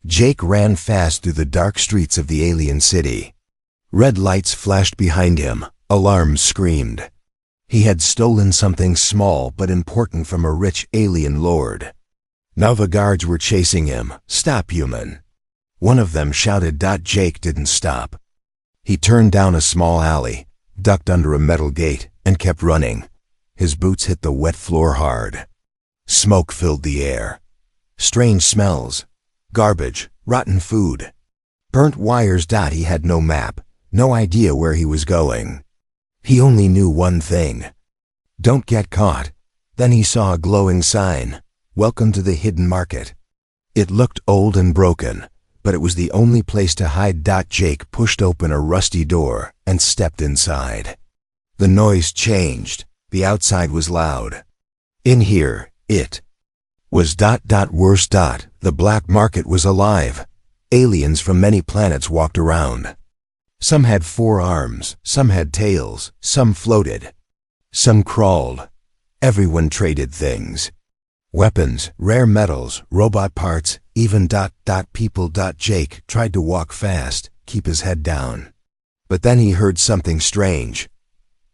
Jake ran fast through the dark streets of the alien city. Red lights flashed behind him, alarms screamed. He had stolen something small but important from a rich alien lord. Now the guards were chasing him. "Stop, human!" One of them shouted. Jake didn't stop. He turned down a small alley, ducked under a metal gate, and kept running. His boots hit the wet floor hard. Smoke filled the air. Strange smells. Garbage, rotten food. Burnt wires. He had no map, no idea where he was going. He only knew one thing: don't get caught. Then he saw a glowing sign: "Welcome to the hidden market." It looked old and broken, but it was the only place to hide. Jake pushed open a rusty door and stepped inside. The noise changed. The outside was loud. In here, it was worse. The black market was alive. Aliens from many planets walked around. Some had 4 arms, some had tails, some floated, some crawled. Everyone traded things. Weapons, rare metals, robot parts, even people. Jake tried to walk fast, keep his head down. But then he heard something strange.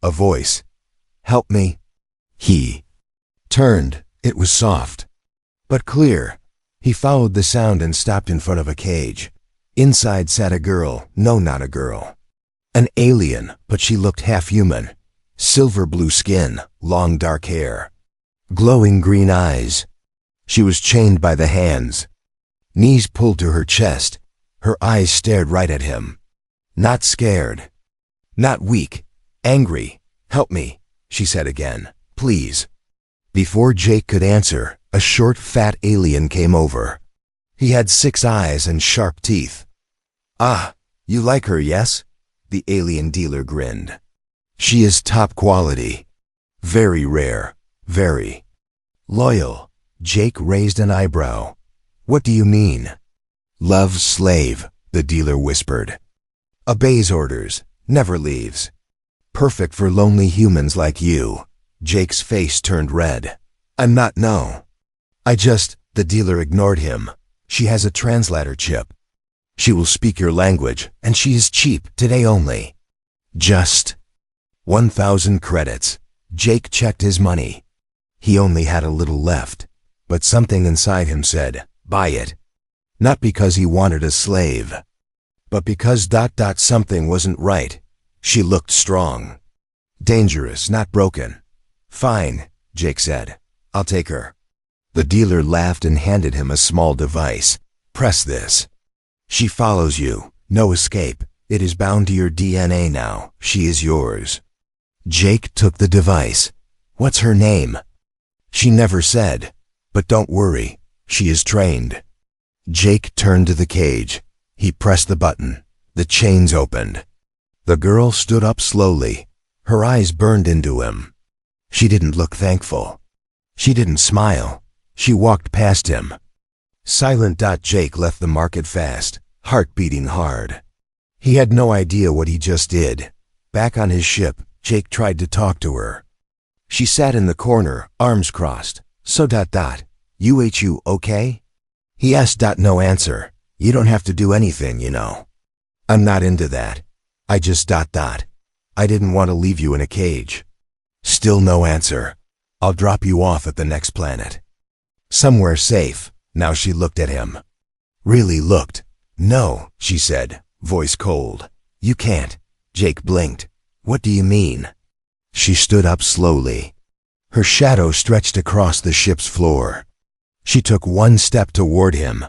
A voice. "Help me." He turned. It was soft, but clear. He followed the sound and stopped in front of a cage. Inside sat a girl. No, not a girl. An alien, but she looked half human. Silver blue skin, long dark hair, glowing green eyes. She was chained by the hands. Knees pulled to her chest. Her eyes stared right at him. Not scared. Not weak. Angry. "Help me," she said again. "Please." Before Jake could answer, a short, fat alien came over. He had 6 eyes and sharp teeth. "Ah, you like her, yes?" The alien dealer grinned. "She is top quality. Very rare. Very loyal." Jake raised an eyebrow. "What do you mean?" "Loves slave," the dealer whispered. "Obeys orders. Never leaves. Perfect for lonely humans like you." Jake's face turned red. "I'm not. No. The dealer ignored him. "She has a translator chip. She will speak your language, and she is cheap, today only. Just 1,000 credits. Jake checked his money. He only had a little left, but something inside him said, "Buy it." Not because he wanted a slave, but because something wasn't right. She looked strong. Dangerous, not broken. "Fine," Jake said. "I'll take her." The dealer laughed and handed him a small device. "Press this. She follows you. No escape. It is bound to your DNA now. She is yours." Jake took the device. "What's her name?" "She never said. But don't worry. She is trained." Jake turned to the cage. He pressed the button. The chains opened. The girl stood up slowly. Her eyes burned into him. She didn't look thankful. She didn't smile. She walked past him. Silent. Jake left the market fast, heart beating hard. He had no idea what he just did. Back on his ship, Jake tried to talk to her. She sat in the corner, arms crossed. "So you okay?" He asked. No answer. "You don't have to do anything, you know." "I'm not into that. I just I didn't want to leave you in a cage." Still no answer. "I'll drop you off at the next planet. Somewhere safe." Now she looked at him. Really looked. "No," she said, voice cold. "You can't." Jake blinked. "What do you mean?" She stood up slowly. Her shadow stretched across the ship's floor. She took one step toward him.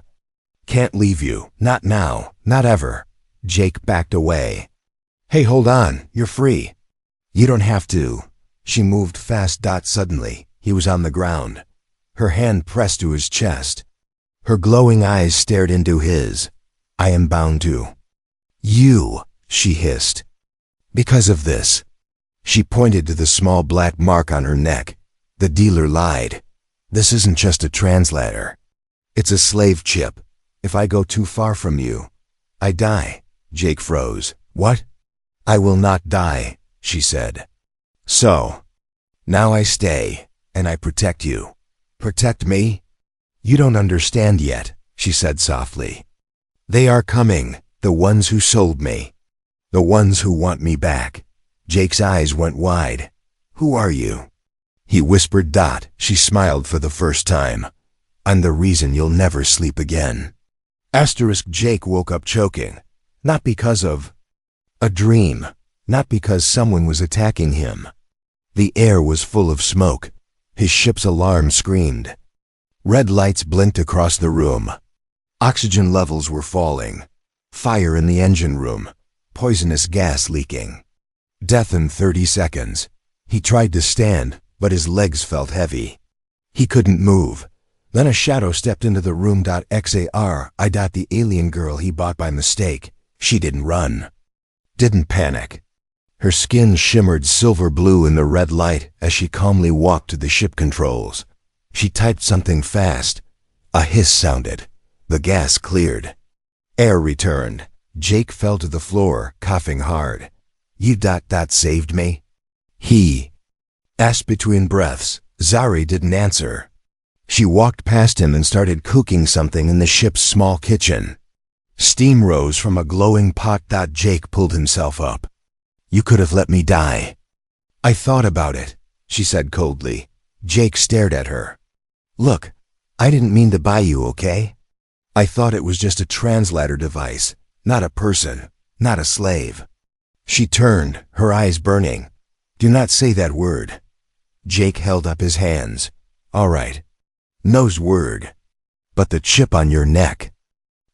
"Can't leave you. Not now. Not ever." Jake backed away. "Hey, hold on. You're free." "You don't have to." She moved fast. Suddenly, he was on the ground. Her hand pressed to his chest. Her glowing eyes stared into his. "I am bound to you," she hissed. "Because of this." She pointed to the small black mark on her neck. The dealer lied. "This isn't just a translator. It's a slave chip. If I go too far from you, I die." Jake froze. "What?" "I will not die," she said. "So, now I stay, and I protect you." "Protect me?" "You don't understand yet," she said softly. They are coming, the ones who sold me. The ones who want me back. Jake's eyes went wide. Who are you? He whispered. She smiled for the first time. I'm the reason you'll never sleep again. Jake woke up choking. Not because of a dream. Not because someone was attacking him. The air was full of smoke. His ship's alarm screamed. Red lights blinked across the room. Oxygen levels were falling. Fire in the engine room. Poisonous gas leaking. Death in 30 seconds. He tried to stand, but his legs felt heavy. He couldn't move. Then a shadow stepped into the room. The alien girl he bought by mistake. She didn't run. Didn't panic. Her skin shimmered silver blue in the red light as she calmly walked to the ship controls. She typed something fast. A hiss sounded. The gas cleared. Air returned. Jake fell to the floor, coughing hard. You saved me? He asked between breaths. Zari didn't answer. She walked past him and started cooking something in the ship's small kitchen. Steam rose from a glowing pot. Jake pulled himself up. You could have let me die. I thought about it, she said coldly. Jake stared at her. Look, I didn't mean to buy you, okay? I thought it was just a translator device, not a person, not a slave. She turned, her eyes burning. Do not say that word. Jake held up his hands. All right. No's word. But the chip on your neck.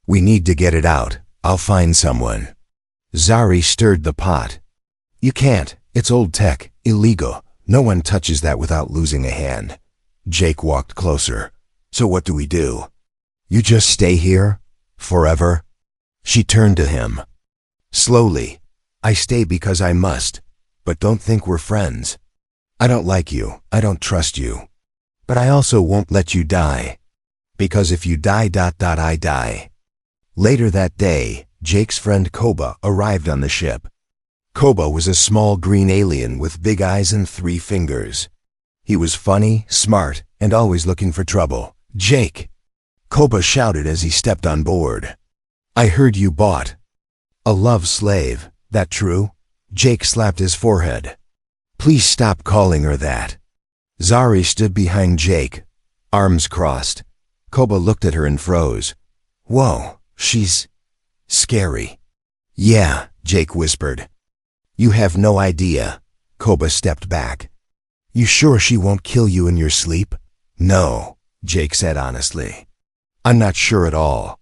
We need to get it out. I'll find someone. Zari stirred the pot. You can't. It's old tech. Illegal. No one touches that without losing a hand. Jake walked closer. So what do we do? You just stay here? Forever? She turned to him. Slowly. I stay because I must. But don't think we're friends. I don't like you. I don't trust you. But I also won't let you die. Because if you die, I die. Later that day, Jake's friend Koba arrived on the ship. Koba was a small green alien with big eyes and 3 fingers. He was funny, smart, and always looking for trouble. Jake! Koba shouted as he stepped on board. I heard you bought a love slave. That true? Jake slapped his forehead. Please stop calling her that. Zari stood behind Jake, arms crossed. Koba looked at her and froze. Whoa, she's scary. Yeah, Jake whispered. You have no idea. Koba stepped back. You sure she won't kill you in your sleep? No, Jake said honestly. I'm not sure at all.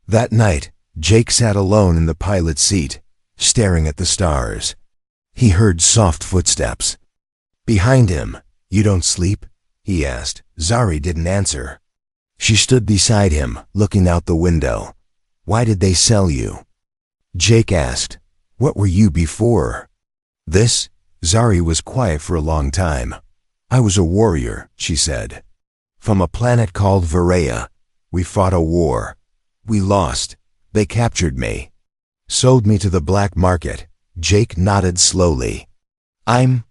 That night, Jake sat alone in the pilot's seat, staring at the stars. He heard soft footsteps. Behind him. You don't sleep? He asked. Zari didn't answer. She stood beside him, looking out the window. Why did they sell you? Jake asked. What were you before? This? Zari was quiet for a long time. I was a warrior, she said. From a planet called Varea. We fought a war. We lost. They captured me. Sold me to the black market. Jake nodded slowly. I'm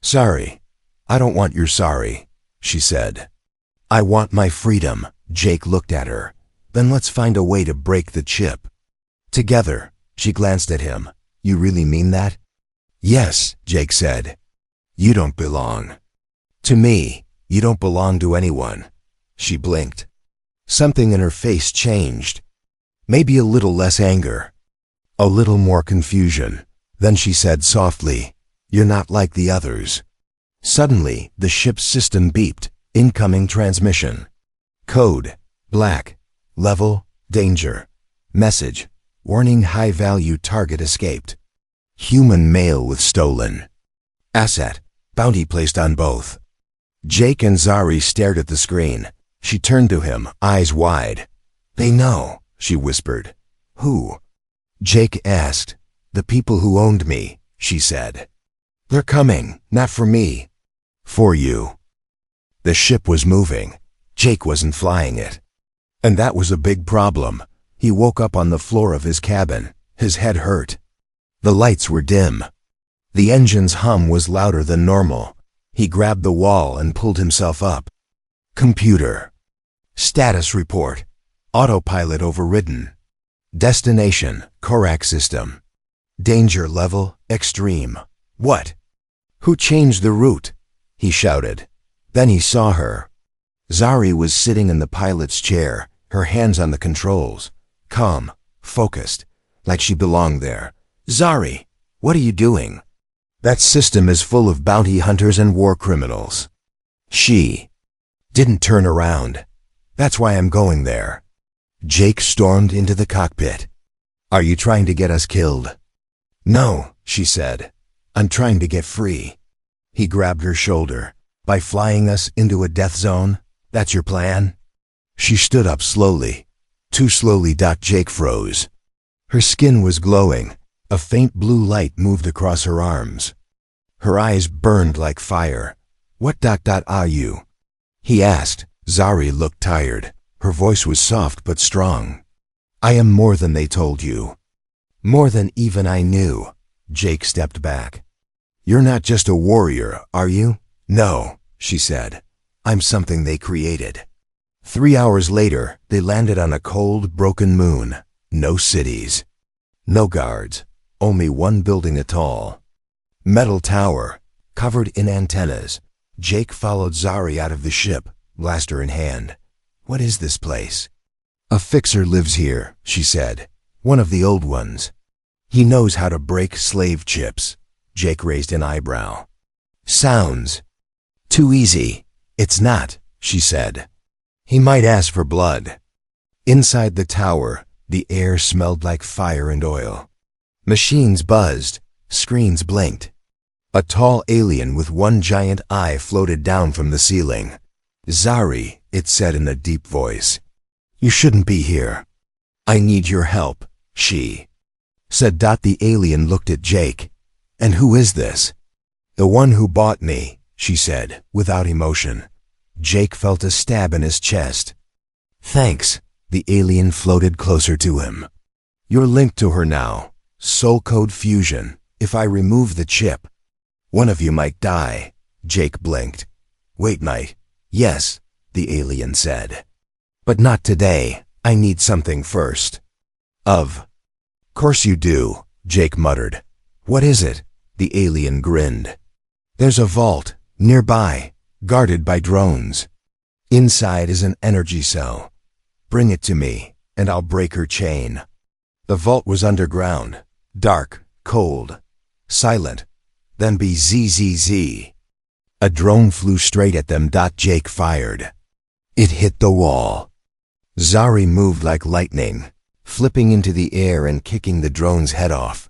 sorry. I don't want your sorry, she said. I want my freedom. Jake looked at her. Then let's find a way to break the chip. Together. She glanced at him. You really mean that? Yes, Jake said. You don't belong. To me, you don't belong to anyone. She blinked. Something in her face changed. Maybe a little less anger. A little more confusion. Then she said softly, You're not like the others. Suddenly, the ship's system beeped. Incoming transmission. Code. Black. Level. Danger. Message. Warning, high-value target escaped. Human male with stolen. Asset. Bounty placed on both. Jake and Zari stared at the screen. She turned to him, eyes wide. They know, she whispered. Who? Jake asked. The people who owned me, she said. They're coming, not for me. For you. The ship was moving. Jake wasn't flying it. And that was a big problem. He woke up on the floor of his cabin. His head hurt. The lights were dim. The engine's hum was louder than normal. He grabbed the wall and pulled himself up. Computer. Status report. Autopilot overridden. Destination, Korak system. Danger level, extreme. What? Who changed the route? He shouted. Then he saw her. Zari was sitting in the pilot's chair, her hands on the controls, calm, focused, like she belonged there. Zari, what are you doing? That system is full of bounty hunters and war criminals. She didn't turn around. That's why I'm going there. Jake stormed into the cockpit. Are you trying to get us killed? No, she said. I'm trying to get free. He grabbed her shoulder. By flying us into a death zone? That's your plan? She stood up slowly. Too slowly. Jake froze. Her skin was glowing. A faint blue light moved across her arms. Her eyes burned like fire. What are you? He asked. Zari looked tired. Her voice was soft but strong. I am more than they told you. More than even I knew. Jake stepped back. You're not just a warrior, are you? No, she said. I'm something they created. 3 hours later, they landed on a cold, broken moon. No cities. No guards. Only one building atoll. Metal tower, covered in antennas. Jake followed Zari out of the ship, blaster in hand. What is this place? A fixer lives here, she said. One of the old ones. He knows how to break slave chips. Jake raised an eyebrow. Sounds too easy. It's not, she said. He might ask for blood. Inside the tower, the air smelled like fire and oil. Machines buzzed. Screens blinked. A tall alien with one giant eye floated down from the ceiling. Zari, it said in a deep voice. You shouldn't be here. I need your help, she said. The alien looked at Jake. And who is this? The one who bought me, she said, without emotion. Jake felt a stab in his chest. Thanks. The alien floated closer to him. You're linked to her now. Soul code fusion. If I remove the chip, one of you might die. Jake blinked. Wait, might. Yes, the alien said. But not today. I need something first. Of course you do, Jake muttered. What is it? The alien grinned. There's a vault, nearby, guarded by drones. Inside is an energy cell. Bring it to me, and I'll break her chain. The vault was underground, dark, cold, silent. Then BZZZ. A drone flew straight at them. Jake fired. It hit the wall. Zari moved like lightning, flipping into the air and kicking the drone's head off.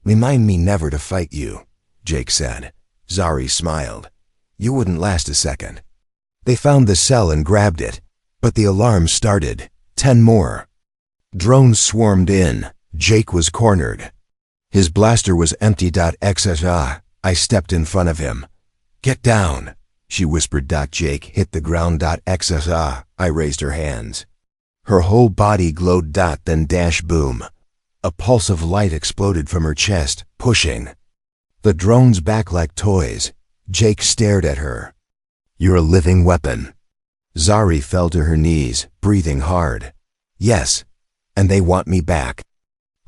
Remind me never to fight you, Jake said. Zari smiled. You wouldn't last a second. They found the cell and grabbed it, but the alarm started. 10 more. Drones swarmed in. Jake was cornered. His blaster was empty. XSA. I stepped in front of him. Get down, she whispered. Jake hit the ground. XSA. I raised her hands. Her whole body glowed. Then dash boom. A pulse of light exploded from her chest, pushing the drones back like toys. Jake stared at her. You're a living weapon. Zari fell to her knees, breathing hard. Yes, and they want me back.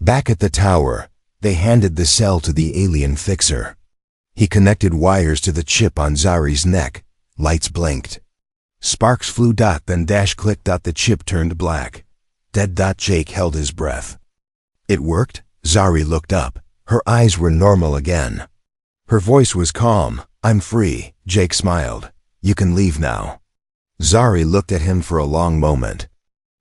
Back at the tower, they handed the cell to the alien fixer. He connected wires to the chip on Zari's neck. Lights blinked. Sparks flew. Then dash clicked. The chip turned black. Dead. Jake held his breath. It worked? Zari looked up. Her eyes were normal again. Her voice was calm. I'm free. Jake smiled. You can leave now. Zari looked at him for a long moment.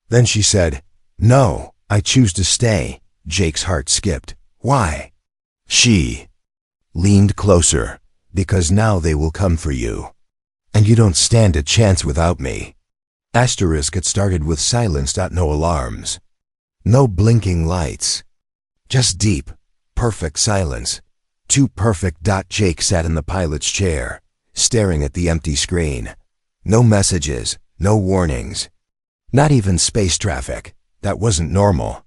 Then she said, No, I choose to stay. Jake's heart skipped. Why? She leaned closer. Because now they will come for you. And you don't stand a chance without me. Asterisk. It started with silence. No alarms. No blinking lights. Just deep, perfect silence. Too perfect. Jake sat in the pilot's chair, staring at the empty screen. No messages, no warnings. Not even space traffic. That wasn't normal.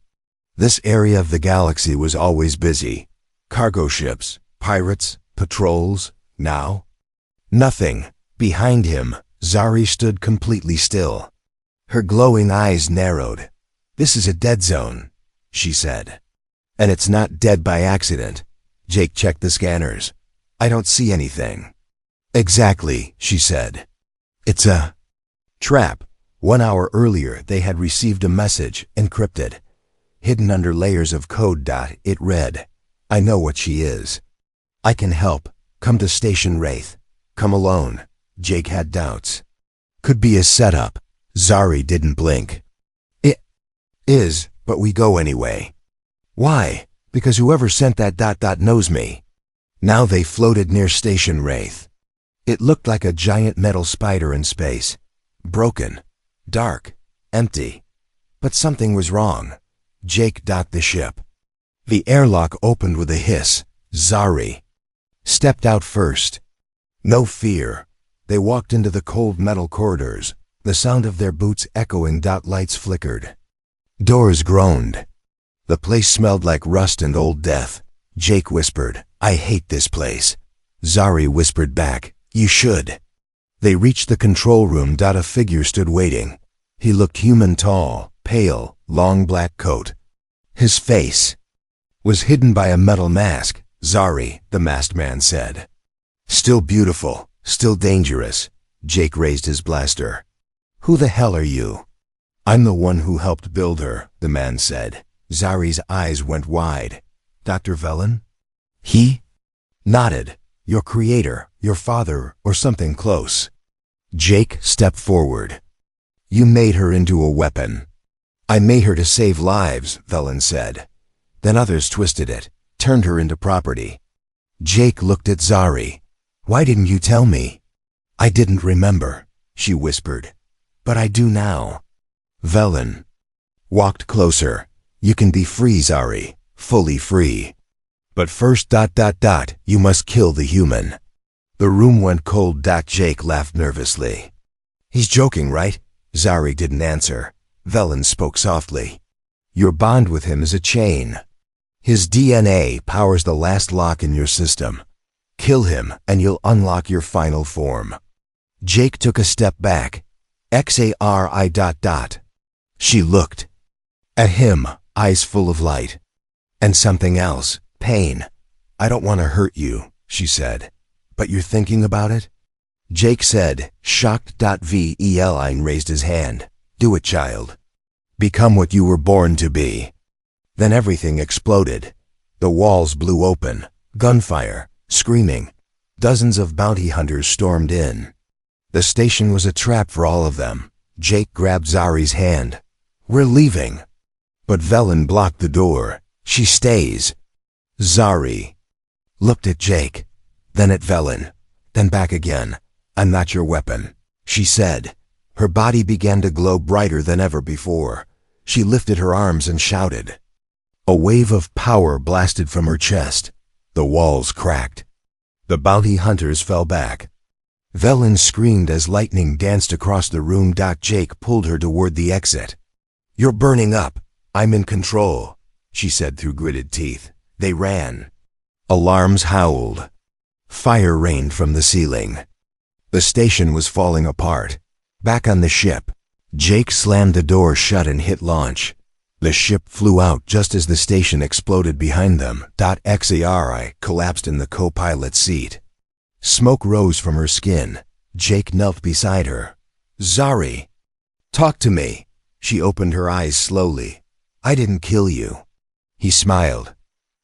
This area of the galaxy was always busy. Cargo ships, pirates, patrols. Now, nothing. Behind him, Zari stood completely still. Her glowing eyes narrowed. This is a dead zone. she said. And it's not dead by accident. Jake checked the scanners. I don't see anything. Exactly, she said. It's a trap. 1 hour earlier, they had received a message, encrypted. Hidden under layers of code. It read, I know what she is. I can help. Come to Station Wraith. Come alone. Jake had doubts. Could be a setup. Zari didn't blink. It is, but we go anyway. Why? Because whoever sent that knows me. Now they floated near Station Wraith. It looked like a giant metal spider in space. Broken. Dark. Empty. But something was wrong. Jake docked the ship. The airlock opened with a hiss. Zari stepped out first. No fear. They walked into the cold metal corridors, the sound of their boots echoing. Lights flickered. Doors groaned. The place smelled like rust and old death. Jake whispered, I hate this place. Zari whispered back, you should. They reached the control room. A figure stood waiting. He looked human, tall, pale, long black coat. His face was hidden by a metal mask. Zari, the masked man said. Still beautiful, still dangerous. Jake raised his blaster. Who the hell are you? I'm the one who helped build her, the man said. Zari's eyes went wide. Dr. Velen? He nodded. Your creator, your father, or something close. Jake stepped forward. You made her into a weapon. I made her to save lives, Velen said. Then others twisted it, turned her into property. Jake looked at Zari. Why didn't you tell me? I didn't remember, she whispered. But I do now. Velen walked closer. You can be free, Zari, fully free. But first, you must kill the human. The room went cold. Jake laughed nervously. He's joking, right? Zari didn't answer. Velen spoke softly. Your bond with him is a chain. His DNA powers the last lock in your system. Kill him and you'll unlock your final form. Jake took a step back. Xari. She looked at him, eyes full of light. And something else. Pain. I don't want to hurt you, she said. But you're thinking about it? Jake said, shocked. Velen raised his hand. Do it, child. Become what you were born to be. Then everything exploded. The walls blew open. Gunfire. Screaming. Dozens of bounty hunters stormed in. The station was a trap for all of them. Jake grabbed Zari's hand. We're leaving. But Velen blocked the door. She stays. Zari looked at Jake, then at Velen, then back again. I'm not your weapon, she said. Her body began to glow brighter than ever before. She lifted her arms and shouted. A wave of power blasted from her chest. The walls cracked. The bounty hunters fell back. Velen screamed as lightning danced across the room. Jake pulled her toward the exit. You're burning up. I'm in control, she said through gritted teeth. They ran. Alarms howled. Fire rained from the ceiling. The station was falling apart. Back on the ship, Jake slammed the door shut and hit launch. The ship flew out just as the station exploded behind them. Xari collapsed in the co-pilot's seat. Smoke rose from her skin. Jake knelt beside her. Zari, talk to me. She opened her eyes slowly. I didn't kill you. He smiled.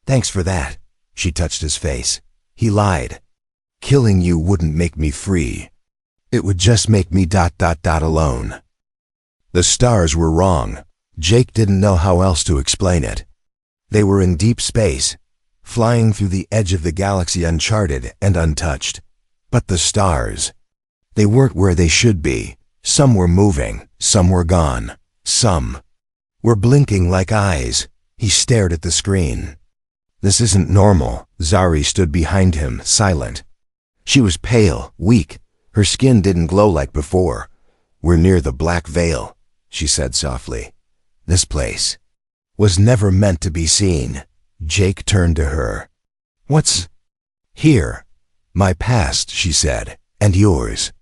Thanks for that. She touched his face. He lied. Killing you wouldn't make me free. It would just make me alone. The stars were wrong. Jake didn't know how else to explain it. They were in deep space, flying through the edge of the galaxy uncharted and untouched. But the stars, they weren't where they should be. Some were moving, some were gone, some were blinking like eyes. He stared at the screen. This isn't normal. Zari stood behind him, silent. She was pale, weak. Her skin didn't glow like before. We're near the Black Veil, she said softly. This place was never meant to be seen. Jake turned to her. What's here? My past, she said, and yours.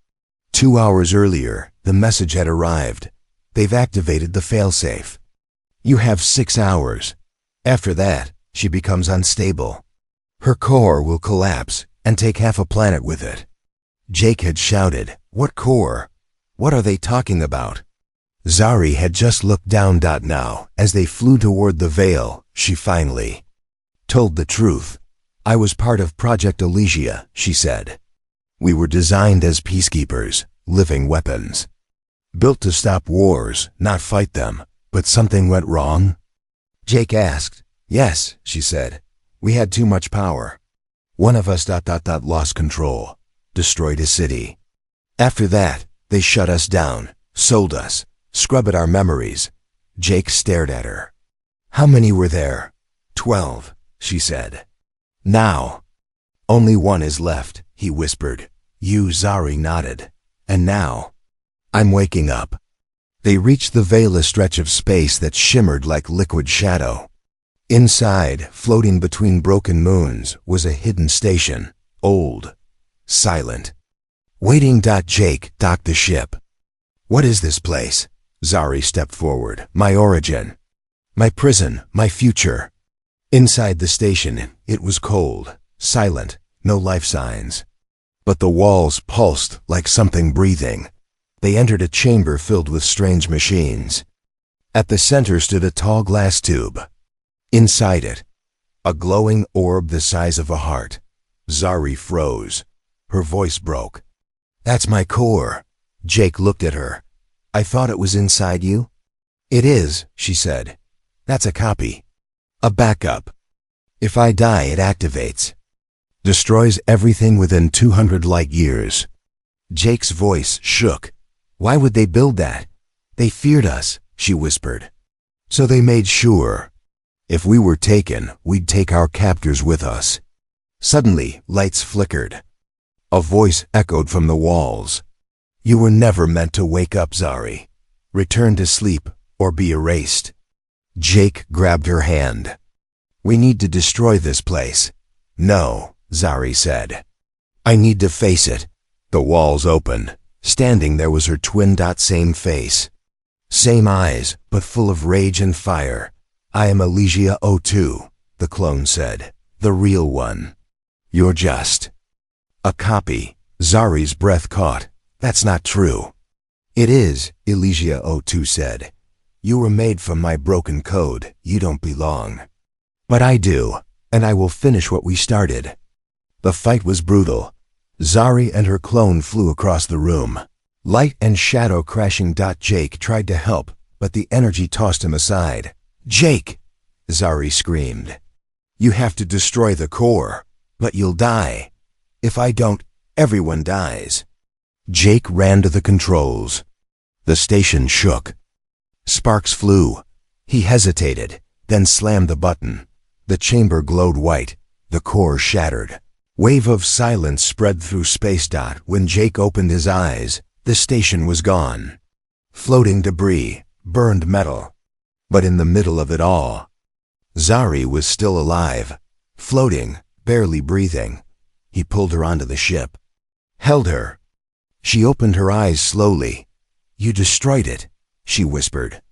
2 hours earlier, the message had arrived. They've activated the failsafe. You have 6 hours. After that, she becomes unstable. Her core will collapse and take half a planet with it. Jake had shouted, "What core? What are they talking about?" Zari had just looked down. Now, as they flew toward the veil, she finally told the truth. "I was part of Project Elysia," she said. "We were designed as peacekeepers, living weapons. Built to stop wars, not fight them. But something went wrong?" Jake asked. "Yes," she said. "We had too much power. One of us lost control, destroyed a city. After that, they shut us down, sold us, scrubbed our memories." Jake stared at her. "How many were there?" 12, she said. "Now, only one is left," he whispered. "You." Zari nodded. "And now, I'm waking up." They reached the veil, a stretch of space that shimmered like liquid shadow. Inside, floating between broken moons, was a hidden station, old, silent, waiting. Jake docked the ship. "What is this place?" Zari stepped forward. "My origin, my prison, my future." Inside the station, it was cold, silent, no life signs. But the walls pulsed like something breathing. They entered a chamber filled with strange machines. At the center stood a tall glass tube. Inside it, a glowing orb the size of a heart. Zari froze. Her voice broke. "That's my core." Jake looked at her. "I thought it was inside you?" "It is," she said. "That's a copy. A backup. If I die, it activates. Destroys everything within 200 light years." Jake's voice shook. "Why would they build that?" "They feared us," she whispered. "So they made sure. If we were taken, we'd take our captors with us." Suddenly, lights flickered. A voice echoed from the walls. "You were never meant to wake up, Zari. Return to sleep or be erased." Jake grabbed her hand. "We need to destroy this place." "No," Zari said. "I need to face it." The walls opened. Standing there was her twin. Same face. Same eyes, but full of rage and fire. "I am Elysia 02, the clone said. "The real one. You're just a copy." Zari's breath caught. "That's not true." "It is," Elysia 02 said. "You were made from my broken code. You don't belong. But I do, and I will finish what we started." The fight was brutal. Zari and her clone flew across the room, light and shadow crashing. Jake tried to help, but the energy tossed him aside. "Jake!" Zari screamed. "You have to destroy the core, but you'll die. If I don't, everyone dies." Jake ran to the controls. The station shook. Sparks flew. He hesitated, then slammed the button. The chamber glowed white. The core shattered. Wave of silence spread through space. When Jake opened his eyes, the station was gone. Floating debris, burned metal. But in the middle of it all, Zari was still alive, floating, barely breathing. He pulled her onto the ship, held her. She opened her eyes slowly. "You destroyed it," she whispered.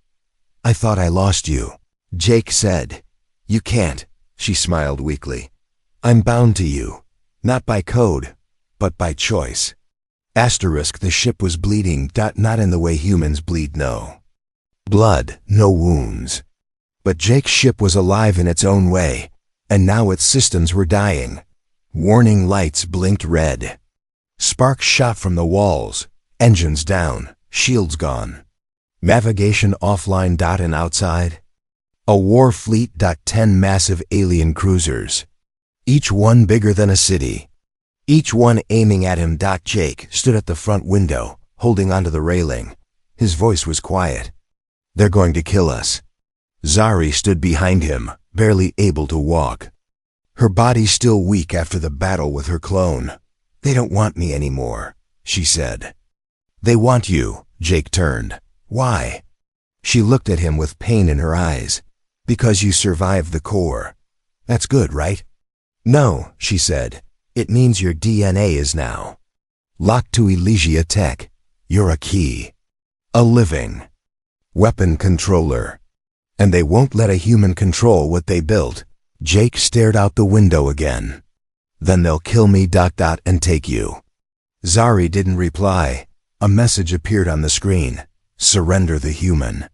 "I thought I lost you." Jake said. "You can't," she smiled weakly. "I'm bound to you, not by code, but by choice." The ship was bleeding. Not in the way humans bleed, no. Blood, no wounds. But Jake's ship was alive in its own way, and now its systems were dying. Warning lights blinked red. Sparks shot from the walls. Engines down, shields gone. Navigation offline. And outside, a war fleet. 10 massive alien cruisers, each one bigger than a city. Each one aiming at him. Jake stood at the front window, holding onto the railing. His voice was quiet. "They're going to kill us." Zari stood behind him, barely able to walk. Her body still weak after the battle with her clone. "They don't want me anymore," she said. "They want you." Jake turned. "Why?" She looked at him with pain in her eyes. "Because you survived the core. That's good, right?" "No," she said. "It means your DNA is now locked to Elysia tech. You're a key. A living weapon controller." And they won't let a human control what they built. Jake stared out the window again. Then they'll kill me ... and take you. Zari didn't reply. A message appeared on the screen. Surrender the human.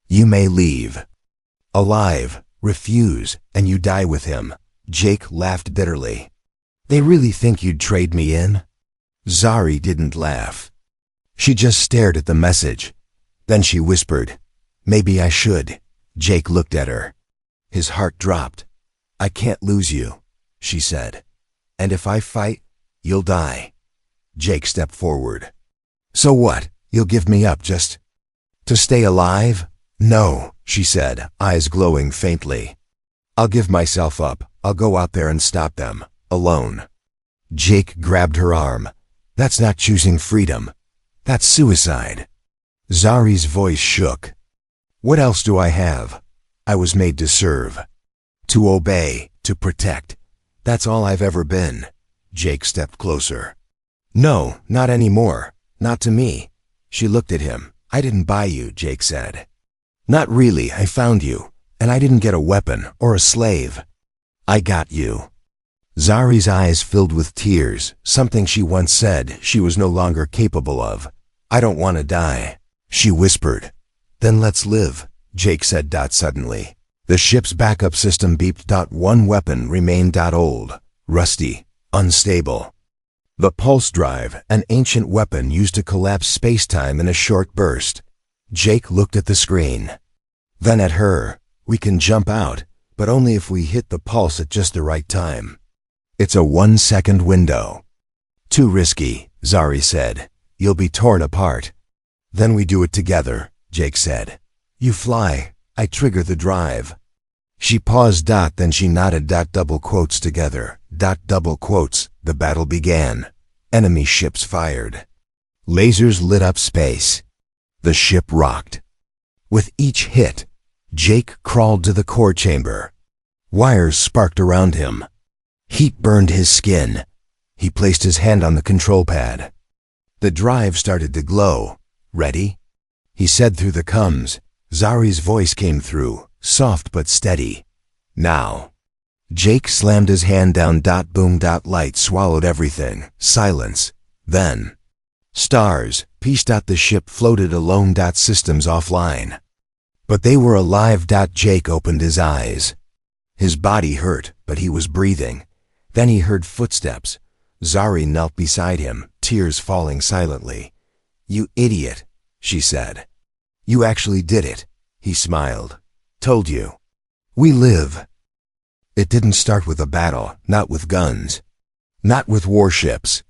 You may leave. Alive, refuse, and you die with him. Jake laughed bitterly. They really think you'd trade me in? Zari didn't laugh. She just stared at the message. Then she whispered, maybe I should. Jake looked at her. His heart dropped. I can't lose you, she said. And if I fight, you'll die. Jake stepped forward. So what? You'll give me up just to stay alive? No, she said, eyes glowing faintly. I'll give myself up. I'll go out there and stop them, alone. Jake grabbed her arm. That's not choosing freedom. That's suicide. Zari's voice shook. What else do I have? I was made to serve. To obey, to protect. That's all I've ever been. Jake stepped closer. No, not anymore. Not to me. She looked at him. I didn't buy you, Jake said. Not really, I found you. And I didn't get a weapon or a slave. I got you. Zari's eyes filled with tears, something she once said she was no longer capable of. I don't want to die, she whispered. Then let's live, Jake said. Suddenly, the ship's backup system beeped. One weapon remained. Old, rusty, unstable. The pulse drive, an ancient weapon used to collapse space-time in a short burst. Jake looked at the screen. Then at her. We can jump out, but only if we hit the pulse at just the right time. It's a 1-second window. Too risky, Zari said. You'll be torn apart. Then we do it together, Jake said. You fly, I trigger the drive. She paused. Then she nodded. Double quotes together. Double quotes. The battle began. Enemy ships fired. Lasers lit up space. The ship rocked. With each hit, Jake crawled to the core chamber. Wires sparked around him. Heat burned his skin. He placed his hand on the control pad. The drive started to glow. Ready? He said through the comms. Zari's voice came through, soft but steady. Now. Jake slammed his hand down. Boom. Light swallowed everything. Silence. Then. Stars. Peace. The ship floated alone. Systems offline. But they were alive. Jake opened his eyes. His body hurt, but he was breathing. Then he heard footsteps. Zari knelt beside him, tears falling silently. You idiot, she said. You actually did it, he smiled. Told you. We live. It didn't start with a battle, not with guns. Not with warships.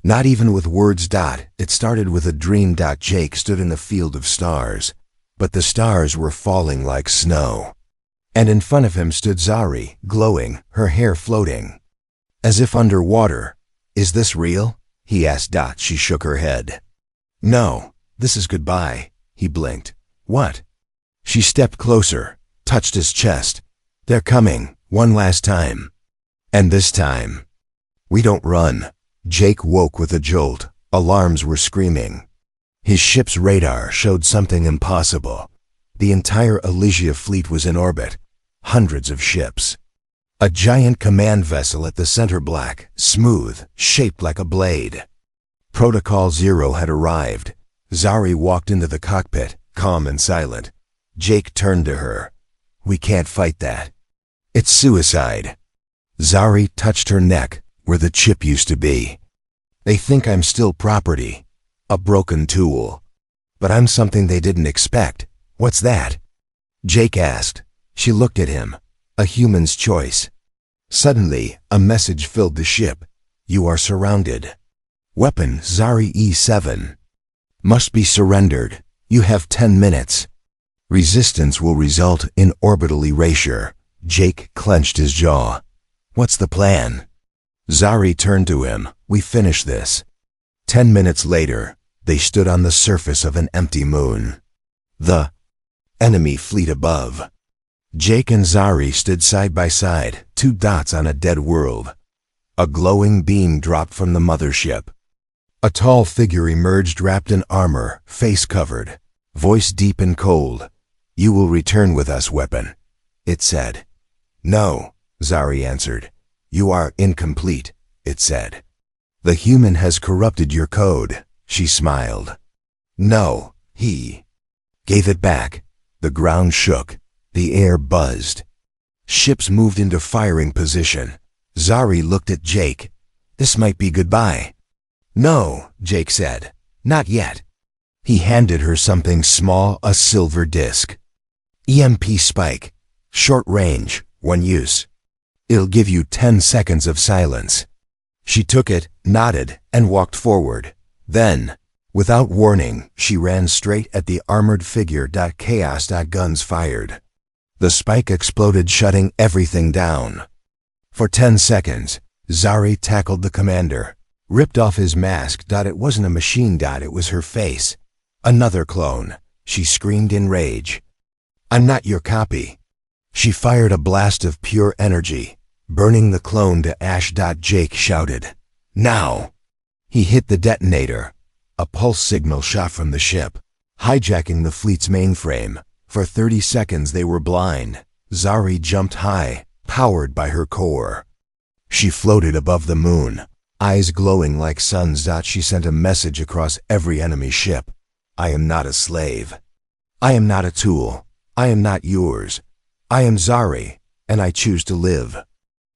Not even with words. It started with a dream. Jake stood in a field of stars. But the stars were falling like snow. And in front of him stood Zari, glowing, her hair floating. As if underwater. Is this real? He asked. She shook her head. No, this is goodbye, he blinked. What? She stepped closer, touched his chest. They're coming, one last time. And this time. We don't run. Jake woke with a jolt. Alarms were screaming. His ship's radar showed something impossible. The entire Elysia fleet was in orbit. Hundreds of ships. A giant command vessel at the center, black, smooth, shaped like a blade. Protocol Zero had arrived. Zari walked into the cockpit, calm and silent. Jake turned to her. We can't fight that. It's suicide. Zari touched her neck, where the chip used to be. They think I'm still property. A broken tool. But I'm something they didn't expect. What's that? Jake asked. She looked at him. A human's choice. Suddenly, a message filled the ship. You are surrounded. Weapon Zari E7. Must be surrendered. You have 10 minutes. Resistance will result in orbital erasure. Jake clenched his jaw. What's the plan? Zari turned to him. We finish this. 10 minutes later, they stood on the surface of an empty moon. The enemy fleet above. Jake and Zari stood side by side, 2 dots on a dead world. A glowing beam dropped from the mothership. A tall figure emerged wrapped in armor, face covered, voice deep and cold. You will return with us, weapon, it said. No, Zari answered. You are incomplete, it said. The human has corrupted your code, she smiled. No, he gave it back. The ground shook. The air buzzed. Ships moved into firing position. Zari looked at Jake. This might be goodbye. No, Jake said. Not yet. He handed her something small, a silver disc. EMP spike. Short range, one use. It'll give you 10 seconds of silence. She took it, nodded, and walked forward. Then, without warning, she ran straight at the armored figure. Chaos. Guns fired. The spike exploded, shutting everything down. For 10 seconds, Zari tackled the commander, ripped off his mask. It wasn't a machine. It was her face. Another clone. She screamed in rage. I'm not your copy. She fired a blast of pure energy, burning the clone to ash. Jake shouted. Now! He hit the detonator. A pulse signal shot from the ship, hijacking the fleet's mainframe. For 30 seconds they were blind. Zari jumped high, powered by her core. She floated above the moon, eyes glowing like suns. She sent a message across every enemy ship. I am not a slave. I am not a tool. I am not yours. I am Zari, and I choose to live.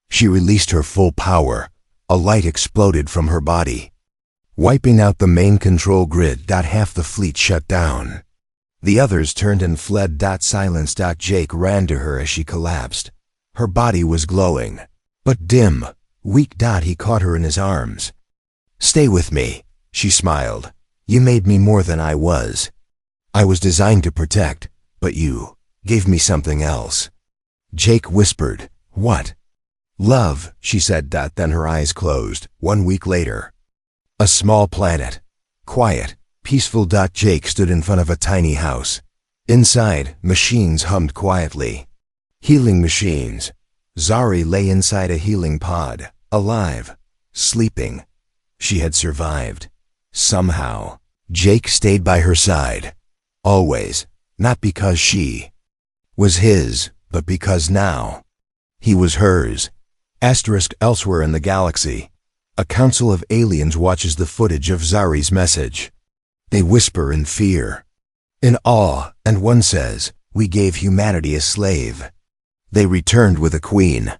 She released her full power. A light exploded from her body, wiping out the main control grid. Half the fleet shut down. The others turned and fled. Silence. Jake ran to her as she collapsed. Her body was glowing, but dim, weak. He caught her in his arms. Stay with me, she smiled. You made me more than I was. I was designed to protect, but you gave me something else. Jake whispered, What? Love, she said. Then her eyes closed. 1 week later. A small planet. Quiet, peaceful. Jake stood in front of a tiny house. Inside, machines hummed quietly. Healing machines. Zari lay inside a healing pod, alive, sleeping. She had survived. Somehow. Jake stayed by her side. Always. Not because she was his, but because now he was hers. Elsewhere in the galaxy, a council of aliens watches the footage of Zari's message. They whisper in fear, in awe, and one says, We gave humanity a slave. They returned with a queen,